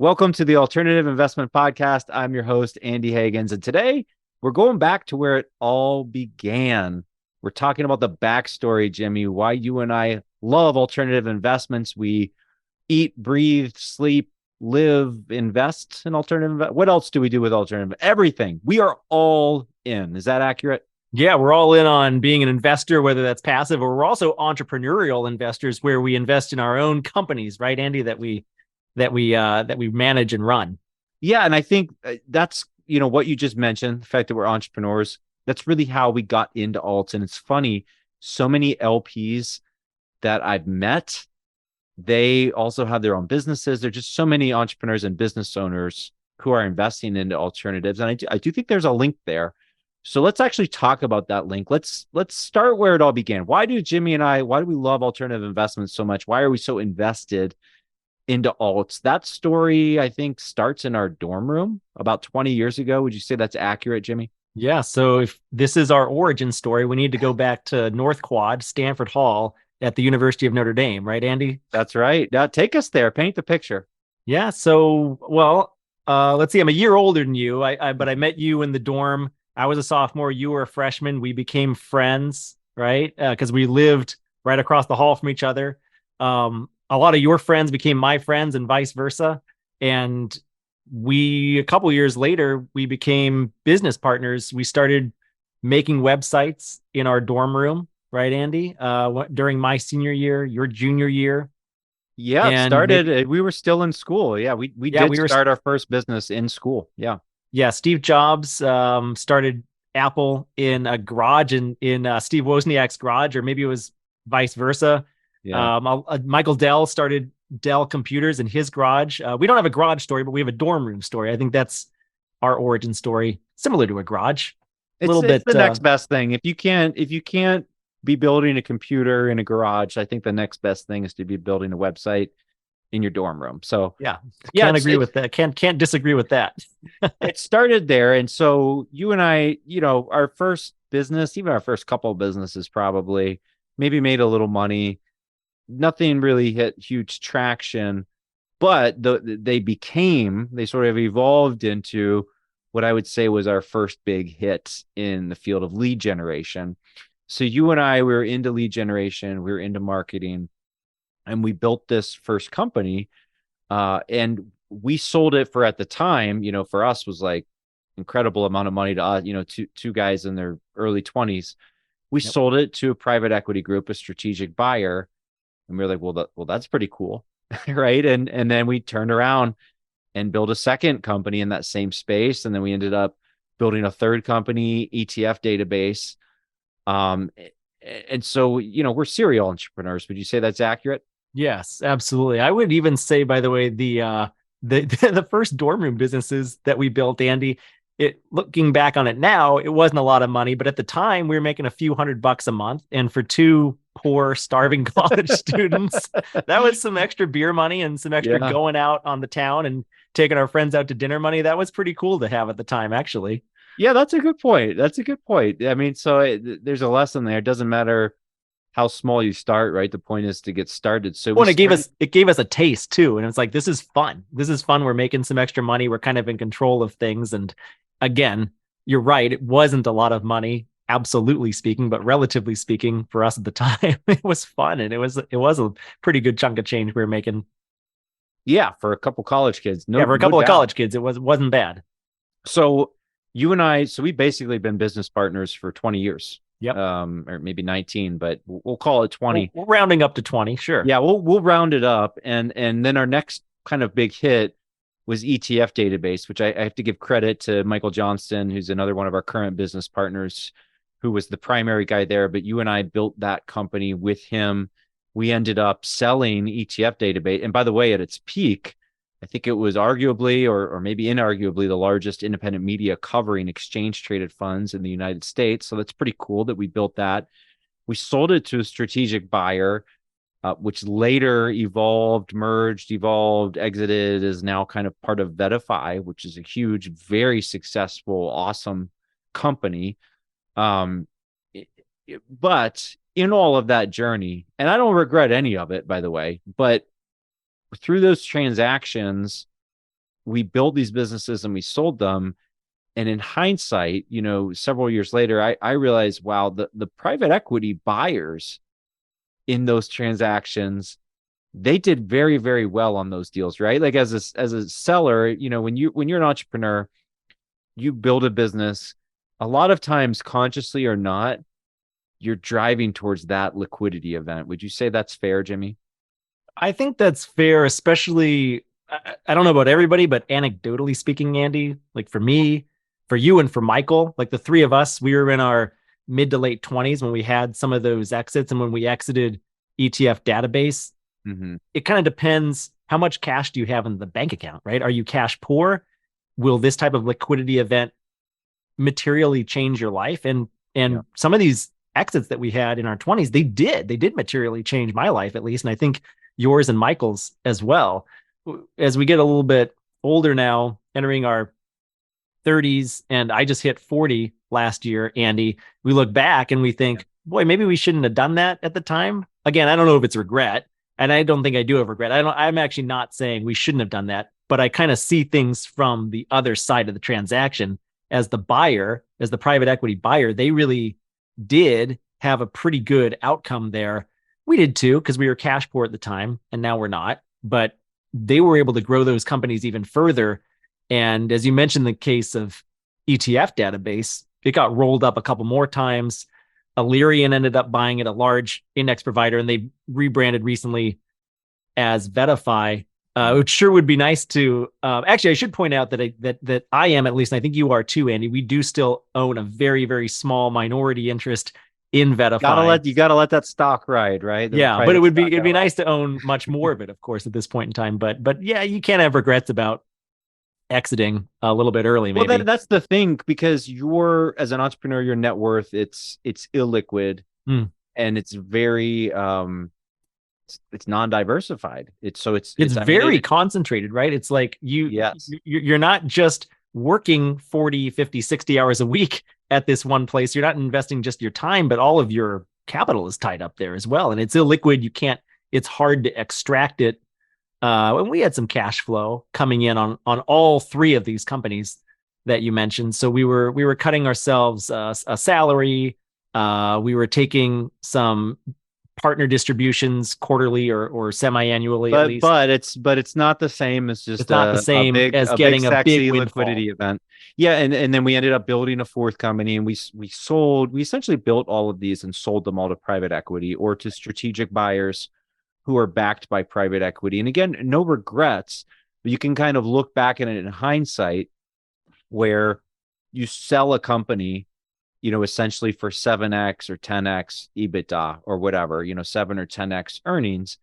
Welcome to the Alternative Investment Podcast. I'm your host, Andy Hagens. And today we're going back to where it all began. We're talking about the backstory, Jimmy, why you and I love alternative investments. We eat, breathe, sleep, live, invest in alternative. What else do we do with alternative? Everything. We are all in. Is that accurate? Yeah, we're all in on being an investor, whether that's passive or we're also entrepreneurial investors where we invest in our own companies, right, Andy, that we manage and run. Yeah. And I think that's, what you just mentioned, the fact that we're entrepreneurs. That's really how we got into alts. And it's funny, so many LPs that I've met, they also have their own businesses. There's just so many entrepreneurs and business owners who are investing into alternatives. And I do think there's a link there. So let's actually talk about that link. Let's start where it all began. Why do we love alternative investments so much? Why are we so invested into alts? That story, I think, starts in our dorm room about 20 years ago. Would you say that's accurate, Jimmy? Yeah, so if this is our origin story, we need to go back to North Quad, Stanford Hall at the University of Notre Dame, right, Andy? That's right. Now take us there. Paint the picture. Yeah, let's see, I'm a year older than you. But I met you in the dorm. I was a sophomore, you were a freshman. We became friends, right? Because we lived right across the hall from each other. A lot of your friends became my friends and vice versa. And a couple years later, we became business partners. We started making websites in our dorm room, right, Andy? During my senior year, your junior year, Yeah, it and started. maybe We were still in school. Yeah, we yeah, did start our first business in school. Yeah, Steve Jobs started Apple in a garage in Steve Wozniak's garage, or maybe it was vice versa. yeah, Michael Dell started Dell Computers in his garage. We don't have a garage story, but we have a dorm room story. I think that's our origin story, similar to a garage. A it's little it's the bit. next best thing. If you can't be building a computer in a garage, I think the next best thing is to be building a website in your dorm room. So Yeah, yeah, can't it's agree it's with that. Can't disagree with that. it started there. And so you and I, our first business, even our first couple of businesses, probably maybe made a little money. Nothing really hit huge traction, but they sort of evolved into what I would say was our first big hit in the field of lead generation. So you and I, we were into lead generation, we were into marketing, and we built this first company. And we sold it for, at the time, for us, was like incredible amount of money to us, two guys in their early 20s. We Yep. sold it to a private equity group, a strategic buyer, and we were like, well, that's pretty cool. Right. And then we turned around and built a second company in that same space. And then we ended up building a third company, ETF database. Um, and so, we're serial entrepreneurs. Would you say that's accurate? Yes, absolutely. I would even say, by the way, the the first dorm room businesses that we built, Andy, it looking back on it now, it wasn't a lot of money, but at the time we were making a few $100 a month. And for two poor, starving college students, that was some extra beer money and some extra Yeah. going out on the town and taking our friends out to dinner money. That was pretty cool to have at the time, actually. Yeah, that's a good point. That's a good point. I mean, so there's a lesson there. It doesn't matter how small you start, right? The point is to get started. So we Well, and started. it gave us a taste too, and it's like this is fun. This is fun. We're making some extra money. We're kind of in control of things. And again, you're right. It wasn't a lot of money, absolutely speaking, but relatively speaking, for us at the time, it was fun, and it was a pretty good chunk of change we were making. Yeah, for a couple college kids, Yeah, no, for a no couple of doubt. college kids, wasn't bad. So you and I, so we basically been business partners for 20 years, Yep. or maybe 19, but we'll call it Well, 20. we're rounding up to 20, sure. Yeah, we'll round it up, and then our next kind of big hit was ETF database, which I have to give credit to Michael Johnston, who's another one of our current business partners, who was the primary guy there. But you and I built that company with him. We ended up selling ETF database, and by the way, at its peak, I think it was arguably or maybe inarguably the largest independent media covering exchange traded funds in the United States. So that's pretty cool that we built that. We sold it to a strategic buyer, which later evolved, merged, evolved, exited, is now kind of part of Vetify, which is a huge, very successful, awesome company. Um, but in all of that journey, and I don't regret any of it, by the way, but through those transactions, we built these businesses and we sold them. And in hindsight, several years later, I realized, wow, the private equity buyers in those transactions, they did very, very well on those deals, right? Like as a seller, when you're an entrepreneur, you build a business, a lot of times consciously or not, you're driving towards that liquidity event. Would you say that's fair, Jimmy? I think that's fair, especially I don't know about everybody, but anecdotally speaking, Andy, like for me, for you, and for Michael, like the three of us, we were in our mid to late 20s when we had some of those exits. And when we exited ETF database, Mm-hmm. it kind of depends how much cash do you have in the bank account, right? Are you cash poor? Will this type of liquidity event materially change your life? And Yeah. some of these exits that we had in our 20s, they did materially change my life, at least, and I think yours and Michael's as well. As we get a little bit older now, entering our 30s, and I just hit 40 last year, Andy, we look back and we think, boy, maybe we shouldn't have done that at the time. Again, I don't know if it's regret, and I don't think I do have regret. I'm actually not saying we shouldn't have done that, but I kind of see things from the other side of the transaction. As the buyer, as the private equity buyer, they really did have a pretty good outcome there. We did too, because we were cash poor at the time, and now we're not. But they were able to grow those companies even further. And as you mentioned, the case of ETF database, it got rolled up a couple more times. Illyrian ended up buying it, a large index provider, and they rebranded recently as Vetify. It sure would be nice to. Actually, I should point out that I am, at least, and I think you are too, Andy. We do still own a very, very small minority interest in Vetify. You gotta let that stock ride, right? The Yeah, but private stock it'd be gotta ride. nice to own much more of it, of course, at this point in time. But yeah, you can't have regrets about exiting a little bit early, Well, maybe. that's the thing, because you're, as an entrepreneur, your net worth, it's illiquid, Hmm. and it's very it's non-diversified. It's I mean, very concentrated, right? It's like yes. you're not just working 40, 50, 60 hours a week at this one place. You're not investing just your time, but all of your capital is tied up there as well. And it's illiquid. You can't, it's hard to extract it. And we had some cash flow coming in on all three of these companies that you mentioned. So we were cutting ourselves a salary. We were taking some partner distributions quarterly or semi-annually at but least. but it's but it's not the same as just It's not the a same big as a big getting a big sexy windfall. liquidity event. Yeah, and then we ended up building a fourth company, and we essentially built all of these and sold them all to private equity or to strategic buyers who are backed by private equity. And again, no regrets, but you can kind of look back at it in hindsight, where you sell a company, essentially for 7x or 10x EBITDA or whatever, 7 or 10x earnings.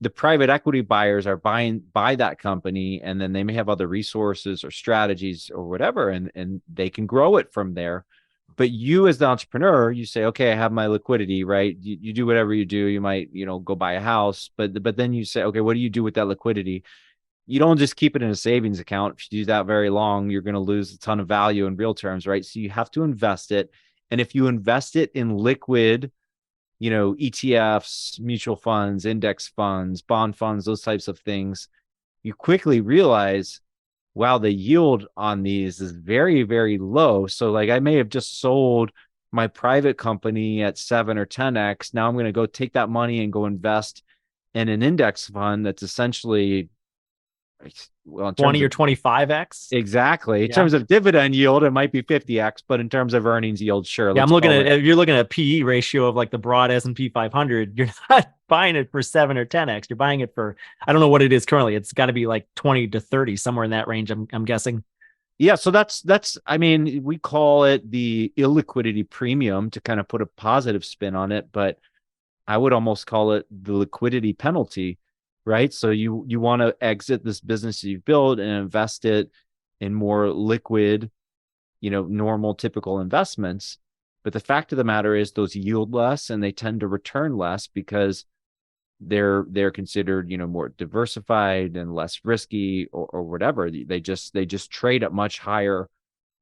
The private equity buyers are buy that company, and then they may have other resources or strategies or whatever, and they can grow it from there. But you, as the entrepreneur, you say, okay, I have my liquidity, right? You do whatever you do. You might, go buy a house, but then you say, okay, what do you do with that liquidity? You don't just keep it in a savings account. If you do that very long, you're going to lose a ton of value in real terms, right? So you have to invest it. And if you invest it in liquid, ETFs, mutual funds, index funds, bond funds, those types of things, you quickly realize, wow, the yield on these is very, very low. So, like, I may have just sold my private company at 7 or 10x. Now I'm going to go take that money and go invest in an index fund that's essentially, well, in terms 20 or of 25x. exactly, in Yeah. terms of dividend yield, it might be 50x, but in terms of earnings yield, sure, Yeah, I'm let's looking call at it. if you're looking at a PE ratio of like the broad S&P 500, you're not buying it for 7 or 10x. You're buying it for, I don't know what it is currently. It's got to be like 20 to 30, somewhere in that range, I'm guessing. Yeah, so that's I mean, we call it the illiquidity premium to kind of put a positive spin on it, but I would almost call it the liquidity penalty, right? So you want to exit this business you've built and invest it in more liquid, normal typical investments. But the fact of the matter is those yield less and they tend to return less because they're considered, more diversified and less risky, or whatever. They just trade at much higher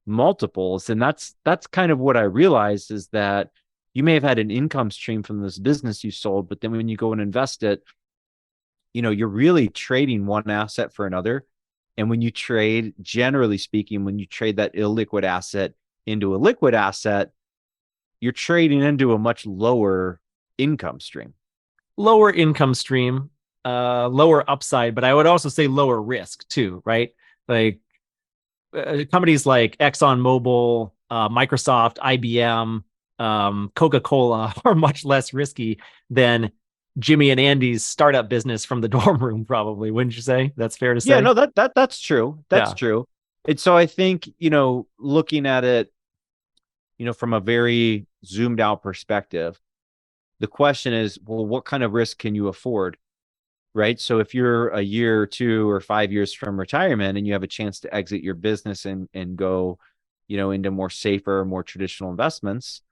multiples. And that's kind of what I realized, is that you may have had an income stream from this business you sold, but then when you go and invest it, you're really trading one asset for another. And when you trade, generally speaking, when you trade that illiquid asset into a liquid asset, you're trading into a much lower income stream. Lower income stream, lower upside, but I would also say lower risk too, right? Like companies like ExxonMobil, Microsoft, IBM, Coca-Cola are much less risky than Jimmy and Andy's startup business from the dorm room, probably. Wouldn't you say? That's fair to Yeah, say? no, that's true. That's Yeah. true. And so I think, looking at it, from a very zoomed out perspective, the question is, well, what kind of risk can you afford? Right. So if you're a year or 2 or 5 years from retirement and you have a chance to exit your business and go, into more safer, more traditional investments,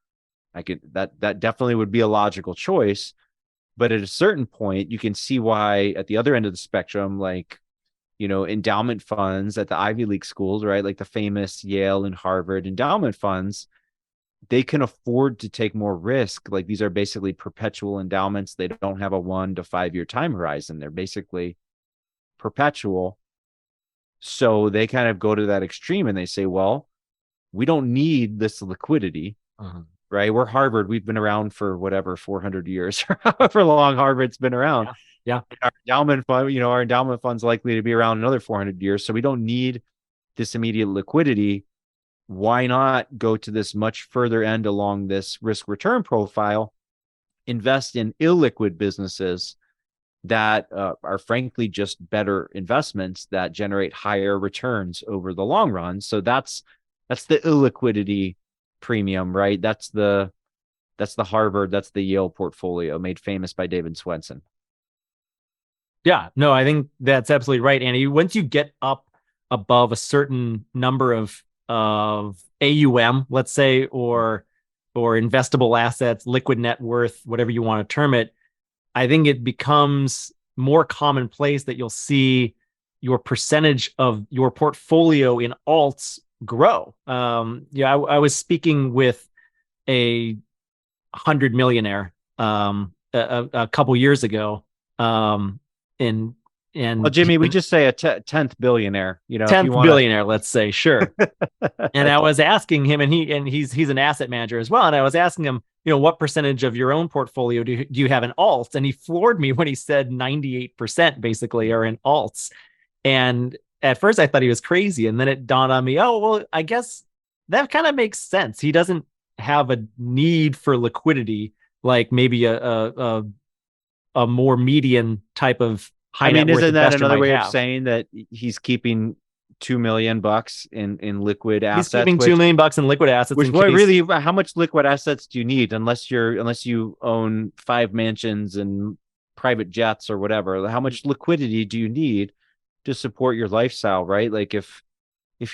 that definitely would be a logical choice. But at a certain point, you can see why at the other end of the spectrum, like, endowment funds at the Ivy League schools, right? Like the famous Yale and Harvard endowment funds, they can afford to take more risk. Like these are basically perpetual endowments. They don't have a 1 to 5 year time horizon. They're basically perpetual. So they kind of go to that extreme and they say, well, we don't need this liquidity, right? We're Harvard. We've been around for whatever, 400 years, or however long Harvard's been around. Yeah. Yeah. Our endowment fund, our endowment fund's likely to be around another 400 years. So we don't need this immediate liquidity. Why not go to this much further end along this risk return profile, invest in illiquid businesses that are frankly just better investments that generate higher returns over the long run. So that's the illiquidity premium, right? That's the Harvard, that's the Yale portfolio made famous by David Swensen. Yeah, no, I think that's absolutely right, Andy. Once you get up above a certain number of AUM, let's say, or investable assets, liquid net worth, whatever you want to term it, I think it becomes more commonplace that you'll see your percentage of your portfolio in alts grow. I was speaking with a 100 millionaire a couple years ago, and Well, Jimmy, we just say a 10th billionaire, if you 10th want billionaire, let's say, sure. And I was asking him, and he's an asset manager as well. And I was asking him, what percentage of your own portfolio do you have in alts? And he floored me when he said 98% basically are in alts. And at first I thought he was crazy. And then it dawned on me, oh, well, I guess that kind of makes sense. He doesn't have a need for liquidity like maybe a more median type of high net worth isn't that investor another might way have. of saying that he's keeping $2 million in liquid He's assets? keeping $2 million in liquid assets. Which, in boy, case... really, how much liquid assets do you need unless you own 5 mansions and private jets or whatever? How much liquidity do you need to support your lifestyle, right? Like if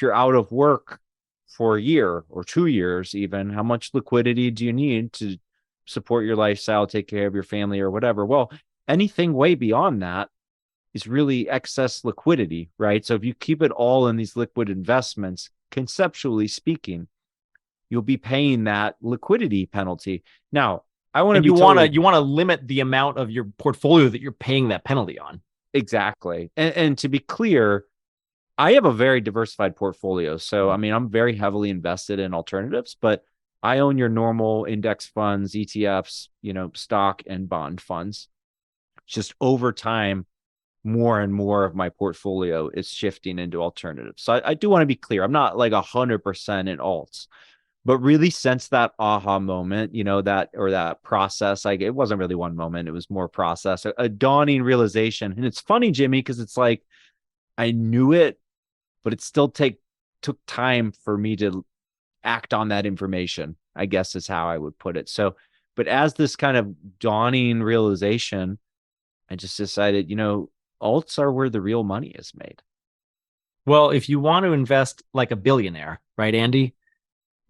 you're out of work for a year or 2 years, even, how much liquidity do you need to support your lifestyle, take care of your family or whatever? Well, anything way beyond that is really excess liquidity, right? So if you keep it all in these liquid investments, conceptually speaking, you'll be paying that liquidity penalty. Now, I want to be you want to limit the amount of your portfolio that you're paying that penalty on. Exactly. And to be clear, I have a very diversified portfolio. So, I'm very heavily invested in alternatives, but I own your normal index funds, ETFs, stock and bond funds. Just over time, more and more of my portfolio is shifting into alternatives. So I do want to be clear. I'm not like 100% in alts, but really since that aha moment, that process, like it wasn't really one moment, it was more process, a dawning realization. And it's funny, Jimmy, because it's like, I knew it, but it still took time for me to act on that information, I guess is how I would put it. So, but as this kind of dawning realization, I just decided, alts are where the real money is made. Well, if you want to invest like a billionaire, right, Andy?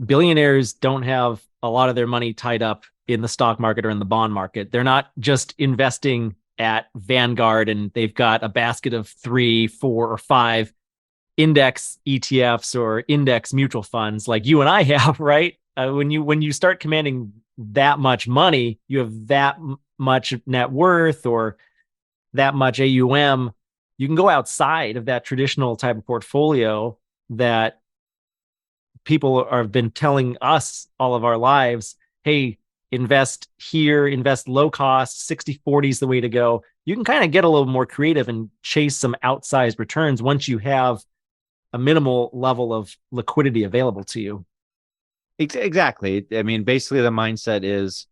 Billionaires don't have a lot of their money tied up in the stock market or in the bond market. They're not just investing at Vanguard and they've got a basket of 3, 4, or 5 index ETFs or index mutual funds like you and I have, right? When you start commanding that much money, you have that much net worth or that much AUM, you can go outside of that traditional type of portfolio that people have been telling us all of our lives, hey, invest here, invest low cost, 60/40 is the way to go. You can kind of get a little more creative and chase some outsized returns once you have a minimal level of liquidity available to you. Exactly. I mean, basically the mindset is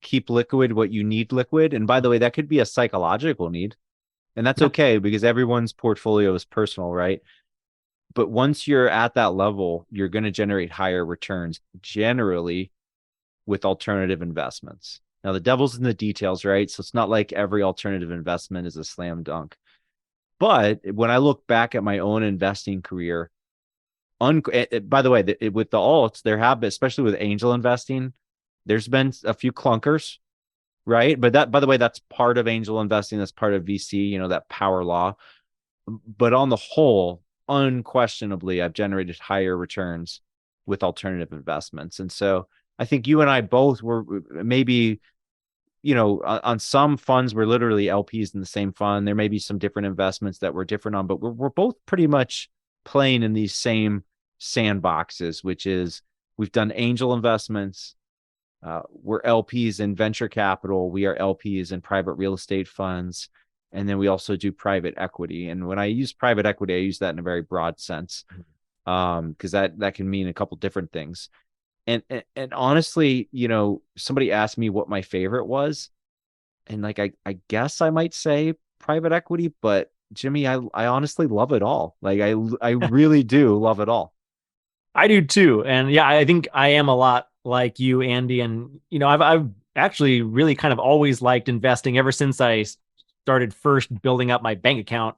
keep liquid what you need liquid. And by the way, that could be a psychological need. And that's Yeah. okay because everyone's portfolio is personal, right? But once you're at that level, you're going to generate higher returns generally with alternative investments. Now, the devil's in the details, right? So it's not like every alternative investment is a slam dunk. But when I look back at my own investing career, by the way, with the alts, there have been, especially with angel investing, there's been a few clunkers, right? But that, by the way, that's part of angel investing. That's part of VC, that power law. But on the whole, unquestionably, I've generated higher returns with alternative investments. And so I think you and I both were maybe, on some funds, we're literally LPs in the same fund. There may be some different investments that we're different on, but we're both pretty much playing in these same sandboxes, which is we've done angel investments. We're LPs in venture capital. We are LPs in private real estate funds. And then we also do private equity. And when I use private equity, I use that in a very broad sense, because that can mean a couple different things. And honestly, somebody asked me what my favorite was, and like I guess I might say private equity, but Jimmy, I honestly love it all. Like I really do love it all. I do too. And yeah, I think I am a lot like you, Andy. And, I've actually really kind of always liked investing ever since I started first building up my bank account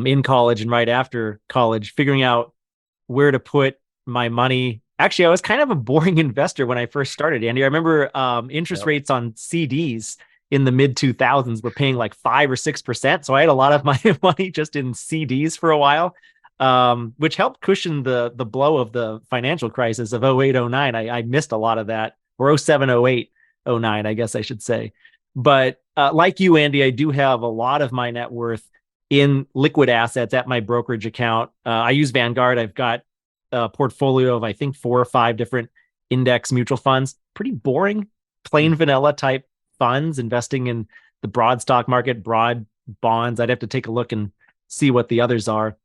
in college and right after college, figuring out where to put my money. Actually, I was kind of a boring investor when I first started, Andy. I remember interest Yep. rates on CDs in the mid 2000s were paying like 5 or 6%. So I had a lot of my money just in CDs for a while, which helped cushion the blow of the financial crisis of 08, 09. I missed a lot of that, or 07, 08, 09, I guess I should say. But like you, Andy, I do have a lot of my net worth in liquid assets at my brokerage account. I use Vanguard. I've got a portfolio of, I think, 4 or 5 different index mutual funds. Pretty boring, plain vanilla type funds, investing in the broad stock market, broad bonds. I'd have to take a look and see what the others are.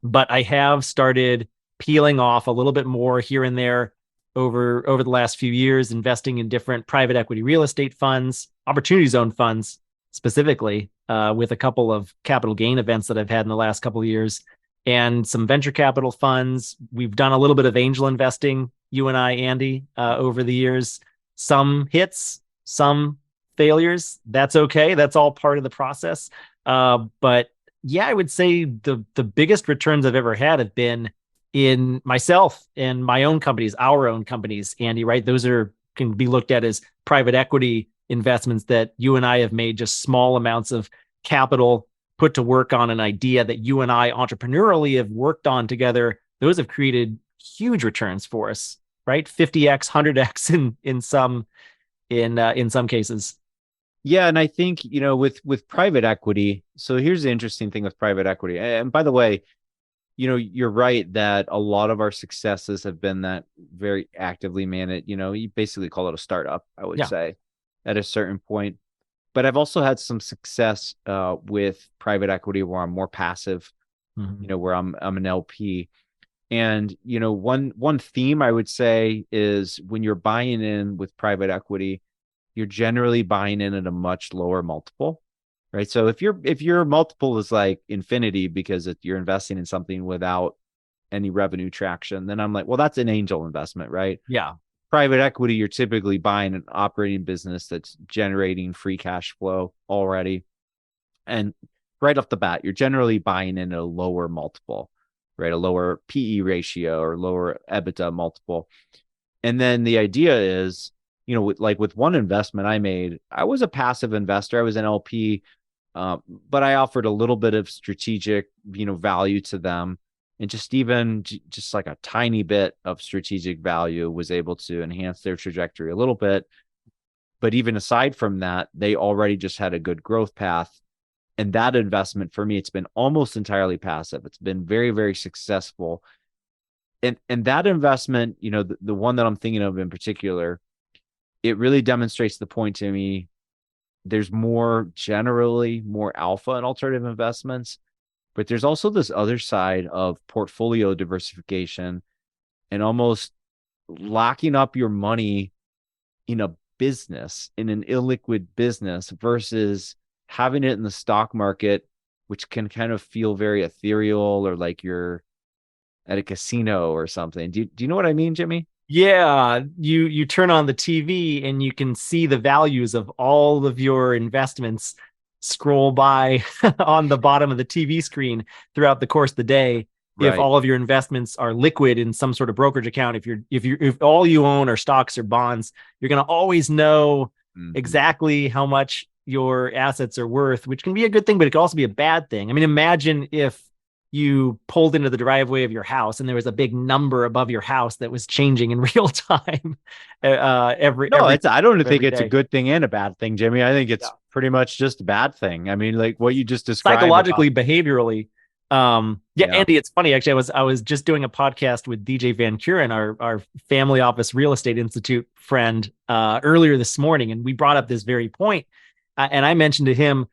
But I have started peeling off a little bit more here and there over the last few years, investing in different private equity real estate funds, opportunity zone funds specifically, with a couple of capital gain events that I've had in the last couple of years, and some venture capital funds. We've done a little bit of angel investing, you and I, Andy, over the years. Some hits, some failures. That's okay. That's all part of the process. But yeah, I would say the biggest returns I've ever had have been in myself and my own companies, our own companies, Andy, right? Those can be looked at as private equity investments that you and I have made just small amounts of capital put to work on an idea that you and I entrepreneurially have worked on together. Those have created huge returns for us, right? 50x, 100x in some cases. Yeah, and I think, with private equity, so here's the interesting thing with private equity. And by the way, you're right that a lot of our successes have been that very actively managed, you basically call it a startup, I would Yeah. say, at a certain point. But I've also had some success with private equity where I'm more passive, Mm-hmm. where I'm an LP. And one theme I would say is when you're buying in with private equity, you're generally buying in at a much lower multiple, right? So if your multiple is like infinity because you're investing in something without any revenue traction, then I'm like, well, that's an angel investment, right? Yeah. Private equity, you're typically buying an operating business that's generating free cash flow already. And right off the bat, you're generally buying in a lower multiple, right? A lower PE ratio or lower EBITDA multiple. And then the idea is, with one investment I made, I was a passive investor. I was an LP, but I offered a little bit of strategic, value to them. And just like a tiny bit of strategic value was able to enhance their trajectory a little bit. But even aside from that, they already just had a good growth path. And that investment for me, it's been almost entirely passive. It's been very, very successful. And that investment, the one that I'm thinking of in particular, it really demonstrates the point to me. There's generally more alpha in alternative investments, but there's also this other side of portfolio diversification and almost locking up your money in a business, in an illiquid business, versus having it in the stock market, which can kind of feel very ethereal, or like you're at a casino or something. Do you know what I mean, Jimmy? Yeah, you turn on the TV and you can see the values of all of your investments scroll by on the bottom of the TV screen throughout the course of the day. If Right. all of your investments are liquid in some sort of brokerage account, if all you own are stocks or bonds, you're going to always know Mhm. exactly how much your assets are worth, which can be a good thing, but it could also be a bad thing. I mean, imagine if you pulled into the driveway of your house and there was a big number above your house that was changing in real time No, I don't think every it's a day. good thing and a bad thing, Jimmy. I think Yeah. it's pretty much just a bad thing. I mean, like what you just described about, Psychologically, behaviorally. Yeah, yeah. Andy, it's funny actually. I was just doing a podcast with DJ Van Kuren, our family office real estate institute friend, earlier this morning, and we brought up this very point. And I mentioned to him,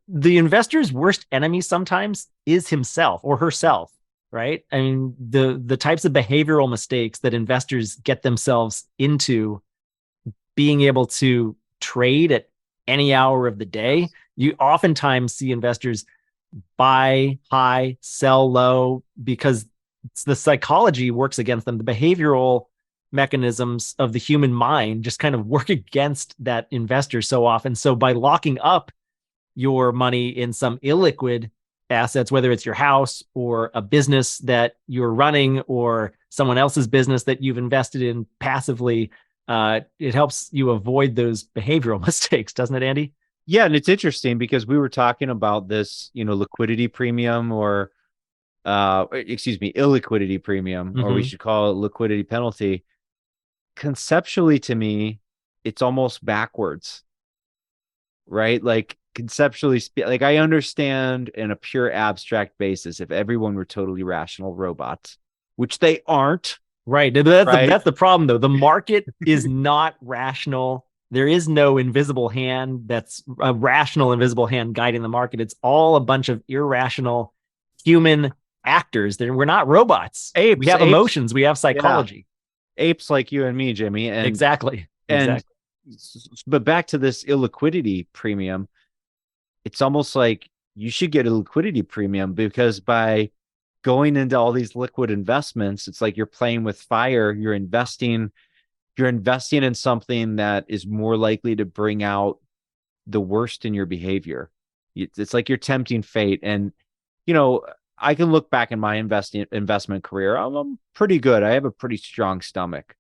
the investor's worst enemy sometimes is himself or herself, right? I mean, the types of behavioral mistakes that investors get themselves into, being able to trade at any hour of the day. You oftentimes see investors buy high, sell low, because it's the psychology works against them. The behavioral mechanisms of the human mind just kind of work against that investor so often. So by locking up your money in some illiquid assets, whether it's your house or a business that you're running or someone else's business that you've invested in passively, it helps you avoid those behavioral mistakes, doesn't it, Andy? Yeah, and it's interesting because we were talking about this, liquidity premium, or excuse me, illiquidity premium, or we Mm-hmm. should call it liquidity penalty. Conceptually, to me, it's almost backwards, right? Like conceptually, like I understand in a pure abstract basis, if everyone were totally rational robots, which they aren't, Right. That's right? the problem though. The market is not rational. There is no invisible hand that's a rational invisible hand guiding the market. It's all a bunch of irrational human actors. We're not robots. We Apes, have apes, emotions. We have yeah, psychology. apes like you and me, Jimmy, Exactly. and Exactly. but back to this illiquidity premium, it's almost like you should get a liquidity premium because by going into all these liquid investments, it's like you're playing with fire. You're investing in something that is more likely to bring out the worst in your behavior. It's like you're tempting fate. And, you know, I can look back in my investment career. I'm pretty good. I have a pretty strong stomach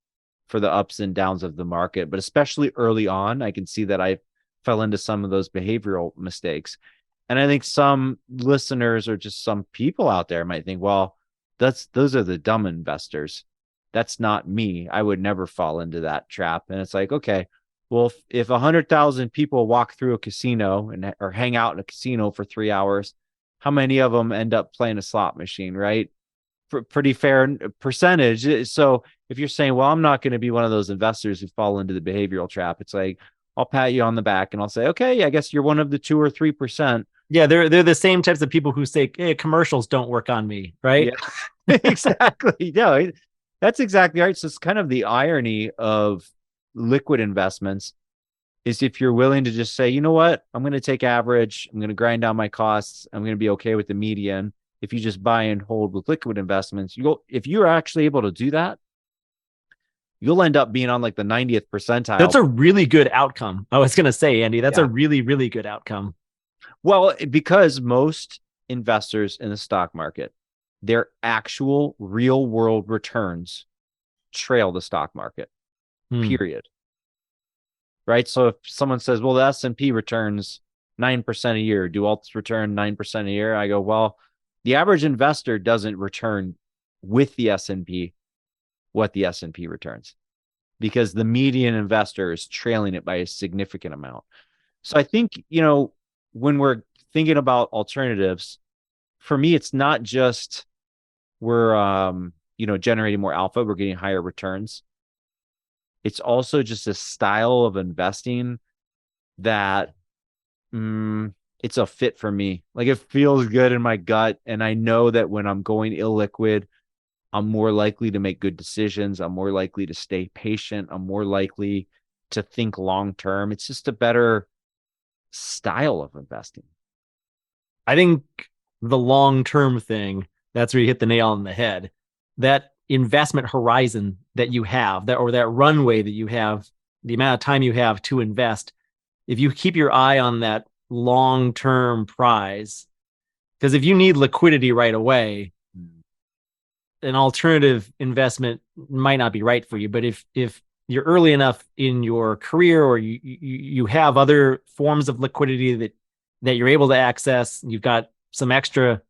for the ups and downs of the market, but especially early on, I can see that I fell into some of those behavioral mistakes. And I think some listeners or just some people out there might think, well, those are the dumb investors. That's not me. I would never fall into that trap. And it's like, okay, well, if 100,000 people walk through a casino or hang out in a casino for 3 hours, how many of them end up playing a slot machine, right? Pretty fair percentage. So if you're saying, well, I'm not going to be one of those investors who fall into the behavioral trap, it's like, I'll pat you on the back and I'll say, okay, I guess you're one of the 2 or 3%. Yeah, they're the same types of people who say, hey, commercials don't work on me, right? Yeah, exactly. Yeah, that's exactly right. So it's kind of the irony of liquid investments is if you're willing to just say, you know what, I'm going to take average, I'm going to grind down my costs, I'm going to be okay with the median. If you just buy and hold with liquid investments, if you're actually able to do that, you'll end up being on like the 90th That's percentile. a really good outcome. I was going to say, Andy, that's a Yeah. really, really good outcome. Well, because most investors in the stock market, their actual real world returns trail the stock market, Hmm. period. Right. So if someone says, well, the S&P returns 9% a year, do alts return 9% a year? I go, well, the average investor doesn't return with the S&P what the S&P returns because the median investor is trailing it by a significant amount. So I think, when we're thinking about alternatives, for me, it's not just we're generating more alpha, we're getting higher returns. It's also just a style of investing that it's a fit for me. Like it feels good in my gut. And I know that when I'm going illiquid, I'm more likely to make good decisions. I'm more likely to stay patient. I'm more likely to think long term. It's just a better style of investing. I think the long-term thing, that's where you hit the nail on the head. That investment horizon that you have, that or that runway that you have, the amount of time you have to invest, if you keep your eye on that long-term prize, because if you need liquidity right away, an alternative investment might not be right for you. But if you're early enough in your career, or you have other forms of liquidity that you're able to access, you've got some extra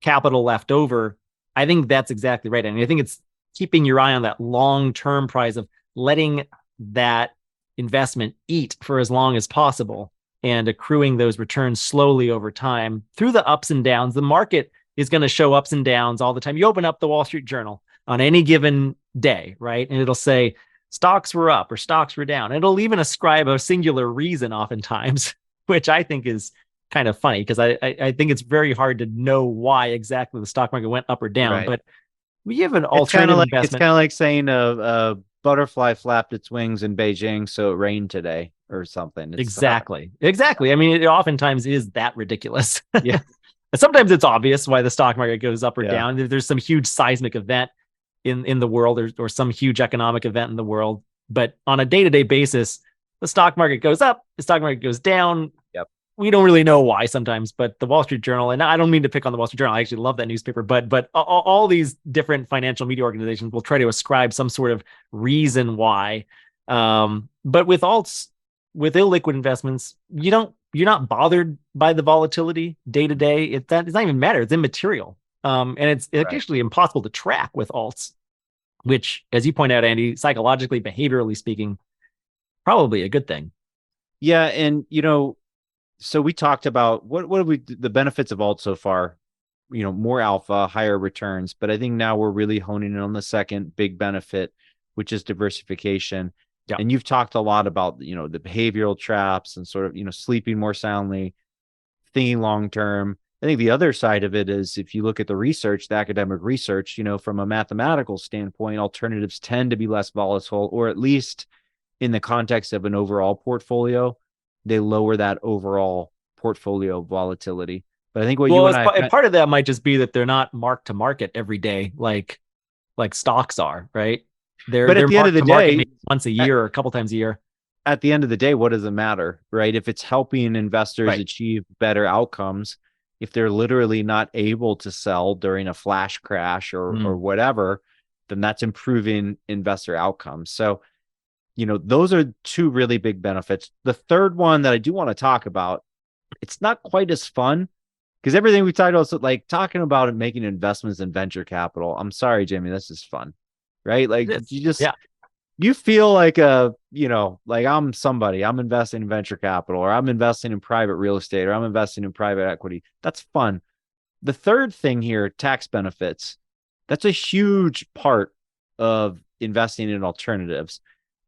capital left over, I think that's exactly right. And I think it's keeping your eye on that long-term prize of letting that investment eat for as long as possible and accruing those returns slowly over time through the ups and downs. The market is going to show ups and downs all the time. You open up the Wall Street Journal on any given day, right? And it'll say stocks were up or stocks were down. It'll even ascribe a singular reason oftentimes, which I think is kind of funny because I think it's very hard to know why exactly the stock market went up or down. Right. But we have an alternative investment. It's kind of like saying a butterfly flapped its wings in Beijing, so it rained today or something. Exactly. I mean, it oftentimes is that ridiculous. Yeah. Sometimes it's obvious why the stock market goes up or down. There's some huge seismic event in the world or some huge economic event in the world. But on a day-to-day basis, the stock market goes up, the stock market goes down. Yep. We don't really know why sometimes, but the Wall Street Journal, and I don't mean to pick on the Wall Street Journal, I actually love that newspaper, but all these different financial media organizations will try to ascribe some sort of reason why. But with alts, with illiquid investments, you're not bothered by the volatility day to day. It's not even matter. It's immaterial. And it's actually impossible to track with alts, which, as you point out, Andy, psychologically, behaviorally speaking, probably a good thing. Yeah. And, so we talked about the benefits of alts so far, more alpha, higher returns. But I think now we're really honing in on the second big benefit, which is diversification. Yeah. And you've talked a lot about, the behavioral traps and sort of, sleeping more soundly, thinking long-term. I think the other side of it is if you look at the research, the academic research, from a mathematical standpoint, alternatives tend to be less volatile, or at least in the context of an overall portfolio, they lower that overall portfolio volatility. But I think part of that might just be that they're not marked to market every day, like stocks are, right? But at the end of the day, once a year or a couple times a year. At the end of the day, what does it matter, right? If it's helping investors achieve better outcomes, if they're literally not able to sell during a flash crash or whatever, then that's improving investor outcomes. So, those are two really big benefits. The third one that I do want to talk about, it's not quite as fun because everything we talked about, so like talking about and making investments in venture capital. I'm sorry, Jamie, that's just fun. Right? Like you feel like like I'm somebody, I'm investing in venture capital, or I'm investing in private real estate, or I'm investing in private equity. That's fun. The third thing here, tax benefits. That's a huge part of investing in alternatives.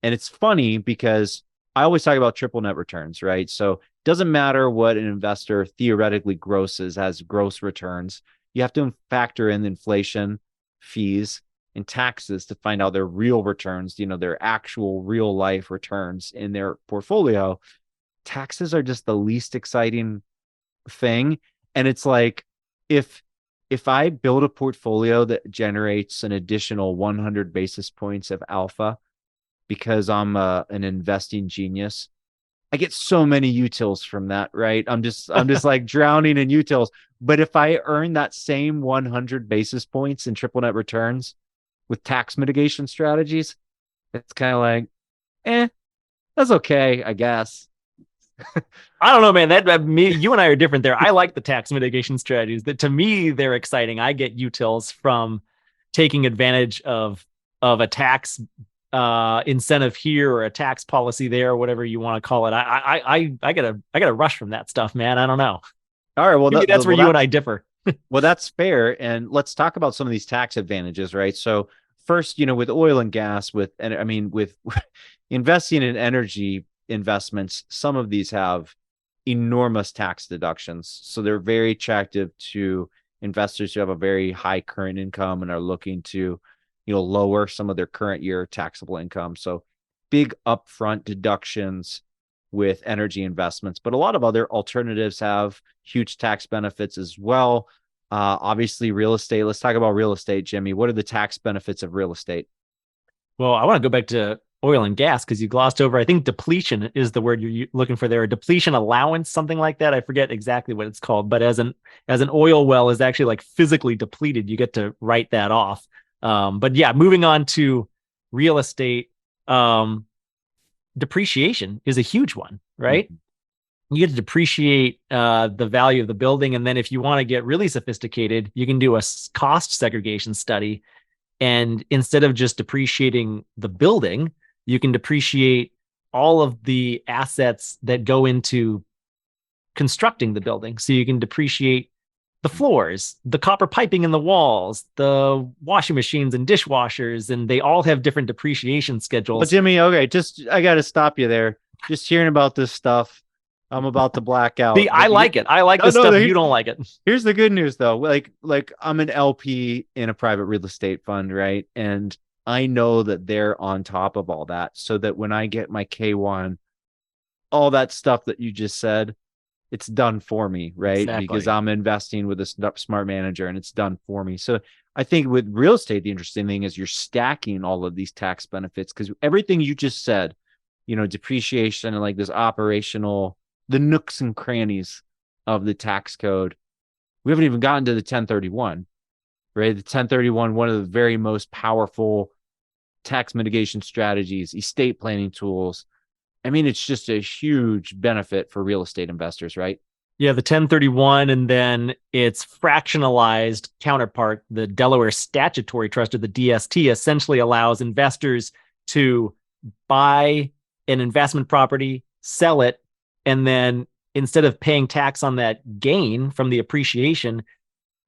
And it's funny because I always talk about triple net returns, right? So it doesn't matter what an investor theoretically grosses as gross returns. You have to factor in inflation, fees, and taxes to find out their real returns, their actual real life returns in their portfolio. Taxes are just the least exciting thing. And it's like, if I build a portfolio that generates an additional 100 basis points of alpha because I'm an investing genius, I get so many utils from that, right? I'm just like drowning in utils. But if I earn that same 100 basis points in triple net returns with tax mitigation strategies, it's kind of like, that's okay, I guess. I don't know, man. You and I are different there. I like the tax mitigation strategies. That to me, they're exciting. I get utils from taking advantage of a tax incentive here or a tax policy there, or whatever you want to call it. I get a rush from that stuff, man. I don't know. All right. Well, Maybe that's where you and I differ. well, that's fair. And let's talk about some of these tax advantages, right? So first, with oil and gas, and I mean, with investing in energy investments, some of these have enormous tax deductions. So they're very attractive to investors who have a very high current income and are looking to, lower some of their current year taxable income. So big upfront deductions with energy investments, but a lot of other alternatives have huge tax benefits as well. Obviously, real estate. Let's talk about real estate, Jimmy. What are the tax benefits of real estate? Well, I want to go back to oil and gas because you glossed over. I think depletion is the word you're looking for there. A depletion allowance, something like that. I forget exactly what it's called, but as an oil well is actually like physically depleted, you get to write that off. But yeah, moving on to real estate, depreciation is a huge one, right? Mm-hmm. You get to depreciate the value of the building. And then if you want to get really sophisticated, you can do a cost segregation study. And instead of just depreciating the building, you can depreciate all of the assets that go into constructing the building. So you can depreciate the floors, the copper piping in the walls, the washing machines and dishwashers, and they all have different depreciation schedules. But Jimmy, okay, I got to stop you there. Just hearing about this stuff, I'm about to black out. See, I like it. I like the stuff you don't like it. Here's the good news though. Like I'm an LP in a private real estate fund, right? And I know that they're on top of all that so that when I get my K1, all that stuff that you just said, it's done for me, right? Exactly. Because I'm investing with a smart manager and it's done for me. So I think with real estate, the interesting thing is you're stacking all of these tax benefits because everything you just said, depreciation and like this operational, the nooks and crannies of the tax code. We haven't even gotten to the 1031, right? The 1031, one of the very most powerful tax mitigation strategies, estate planning tools. I mean, it's just a huge benefit for real estate investors, right? Yeah, the 1031, and then its fractionalized counterpart, the Delaware Statutory Trust, or the DST, essentially allows investors to buy an investment property, sell it, and then instead of paying tax on that gain from the appreciation,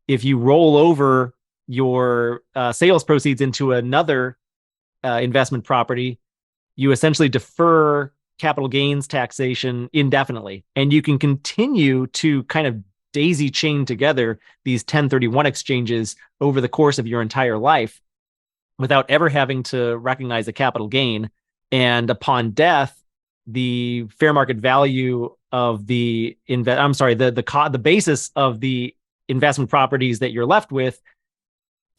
if you roll over your sales proceeds into another investment property, you essentially defer capital gains taxation indefinitely. And you can continue to kind of daisy chain together these 1031 exchanges over the course of your entire life without ever having to recognize a capital gain. And upon death, the fair market value of the the basis of the investment properties that you're left with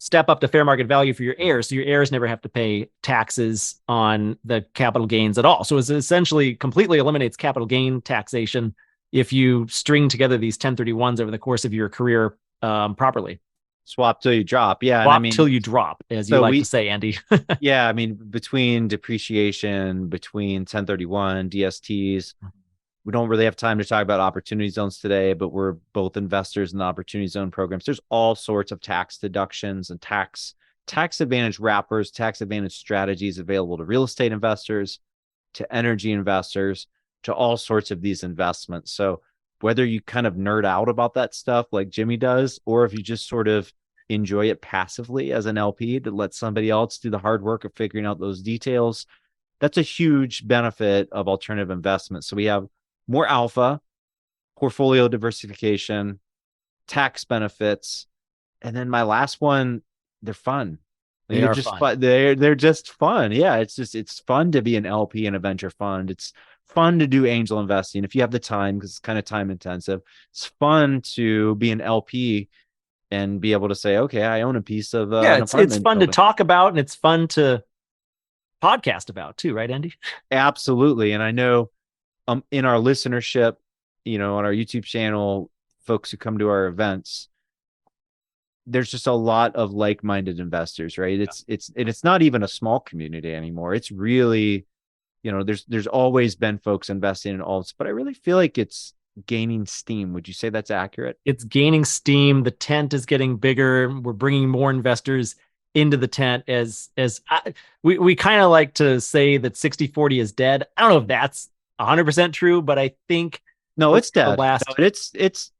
step up to fair market value for your heirs. So your heirs never have to pay taxes on the capital gains at all. So it essentially completely eliminates capital gain taxation if you string together these 1031s over the course of your career properly. Swap till you drop. Yeah. Swap till you drop, as you like to say, Andy. Yeah. I mean, between depreciation, between 1031, DSTs, we don't really have time to talk about opportunity zones today, but we're both investors in the opportunity zone programs. There's all sorts of tax deductions and tax advantage wrappers, tax advantage strategies available to real estate investors, to energy investors, to all sorts of these investments. So whether you kind of nerd out about that stuff like Jimmy does, or if you just sort of enjoy it passively as an LP to let somebody else do the hard work of figuring out those details, that's a huge benefit of alternative investments. So we have more alpha, portfolio diversification, tax benefits, and then my last one, they're fun. They're just fun. They're just fun. Yeah, it's fun to be an LP in a venture fund. It's fun to do angel investing if you have the time, because it's kind of time intensive. It's fun to be an LP and be able to say, okay, I own a piece of it's fun building to talk about, and it's fun to podcast about too, right, Andy? Absolutely. And I know in our listenership, on our YouTube channel, folks who come to our events, there's just a lot of like-minded investors, right? It's not even a small community anymore. It's really, there's always been folks investing in alts, but I really feel like it's gaining steam. Would you say that's accurate? It's gaining steam. The tent is getting bigger. We're bringing more investors into the tent we kind of like to say that 60-40 is dead. I don't know if that's 100% true, but I think no, it's dead. It's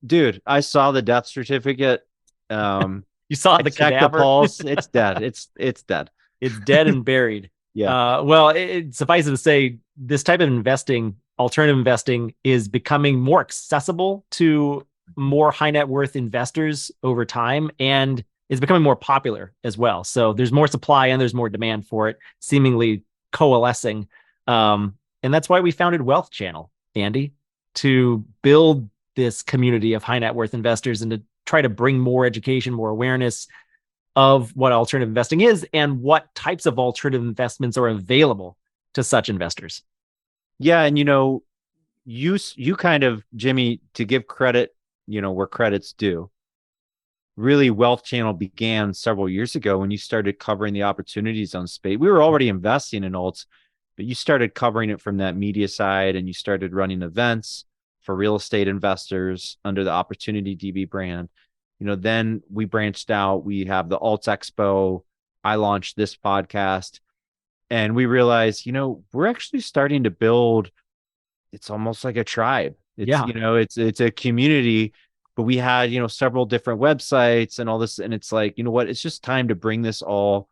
Dude, I saw the death certificate. You saw I the checked the cadaver. pulse. It's dead. It's dead. It's dead and buried. Yeah. Well, suffice it to say, this type of investing, alternative investing, is becoming more accessible to more high net worth investors over time, and is becoming more popular as well. So there's more supply and there's more demand for it, seemingly coalescing. And that's why we founded Wealth Channel, Andy, to build this community of high net worth investors and to try to bring more education, more awareness of what alternative investing is and what types of alternative investments are available to such investors. Yeah, and you kind of, Jimmy, to give credit, where credit's due. Really, Wealth Channel began several years ago when you started covering the opportunity zone space. We were already investing in alts, but you started covering it from that media side, and you started running events for real estate investors under the Opportunity DB brand. Then we branched out. We have the Alts Expo. I launched this podcast, and we realized, we're actually starting to build. It's almost like a tribe. It's a community, but we had, several different websites and all this. And it's like, what? It's just time to bring this all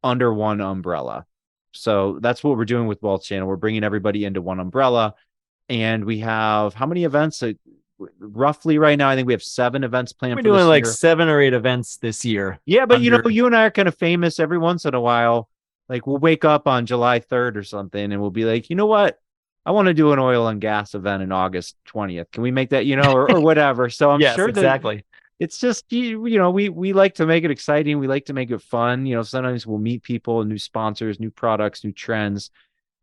under one umbrella. So that's what we're doing with Wealth Channel. We're bringing everybody into one umbrella. And we have how many events? Roughly right now, I think we have 7 events planned. We're for this doing like year. 7 or 8 events this year. Yeah, but you and I are kind of famous every once in a while. Like we'll wake up on July 3rd or something and we'll be like, you know what? I want to do an oil and gas event in August 20th. Can we make that, or whatever? So I'm yes, sure exactly. That it's just, we like to make it exciting. We like to make it fun. Sometimes we'll meet people, new sponsors, new products, new trends.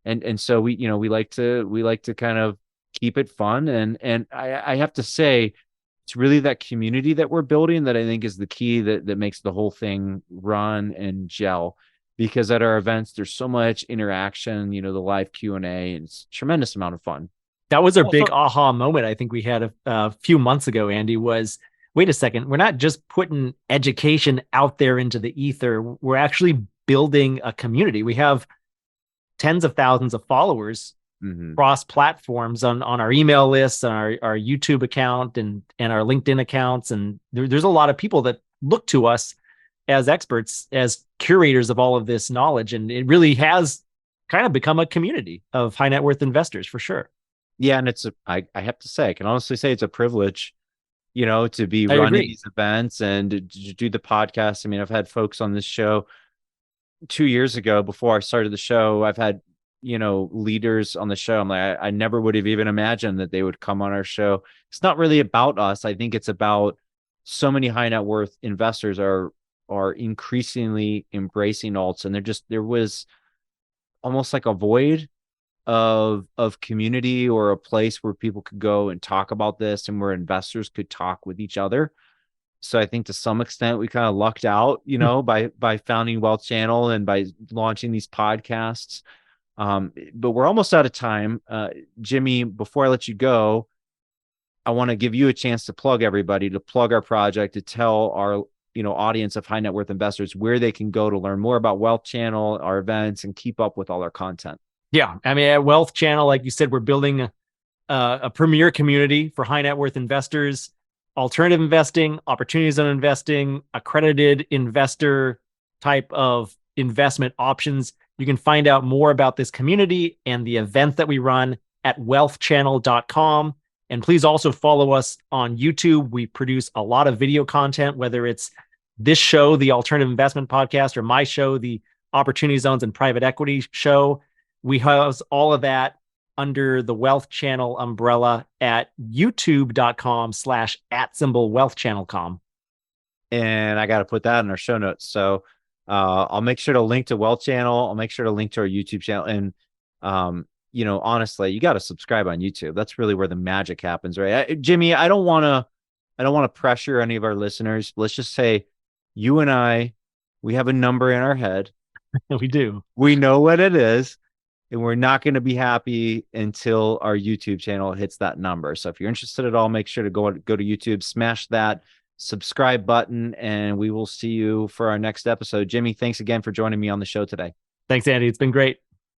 And so we like to kind of keep it fun. And I have to say, it's really that community that we're building that I think is the key that makes the whole thing run and gel. Because at our events, there's so much interaction, the live Q&A, and it's a tremendous amount of fun. That was our big aha moment. I think we had a few months ago, Andy, was, wait a second, we're not just putting education out there into the ether. We're actually building a community. We have tens of thousands of followers across platforms on our email lists, on our YouTube account and our LinkedIn accounts. And there's a lot of people that look to us as experts, as curators of all of this knowledge. And it really has kind of become a community of high net worth investors for sure. Yeah. And I have to say, I can honestly say it's a privilege, to be running these events and to do the podcast. I mean, I've had folks on this show 2 years ago before I started the show. I've had, leaders on the show. I'm like, I never would have even imagined that they would come on our show. It's not really about us. I think it's about so many high net worth investors are increasingly embracing alts, and there was almost like a void of community or a place where people could go and talk about this and where investors could talk with each other. So I think to some extent we kind of lucked out, by founding Wealth Channel and by launching these podcasts. But we're almost out of time. Jimmy, before I let you go, I want to give you a chance to plug everybody, to plug our project, to tell our audience of high net worth investors where they can go to learn more about Wealth Channel, our events, and keep up with all our content. Yeah. I mean, at Wealth Channel, like you said, we're building a premier community for high net worth investors, alternative investing, opportunities on investing, accredited investor type of investment options. You can find out more about this community and the event that we run at wealthchannel.com. And please also follow us on YouTube. We produce a lot of video content, whether it's this show, the Alternative Investment Podcast, or my show, the Opportunity Zones and Private Equity Show. We house all of that under the Wealth Channel umbrella at youtube.com/@wealthchannel.com. And I got to put that in our show notes. So I'll make sure to link to Wealth Channel. I'll make sure to link to our YouTube channel. And, honestly, you got to subscribe on YouTube. That's really where the magic happens, right? Jimmy, I don't want to pressure any of our listeners. Let's just say you and I, we have a number in our head. We do. We know what it is. And we're not going to be happy until our YouTube channel hits that number. So if you're interested at all, make sure to go to YouTube, smash that subscribe button, and we will see you for our next episode. Jimmy, thanks again for joining me on the show today. Thanks, Andy. It's been great.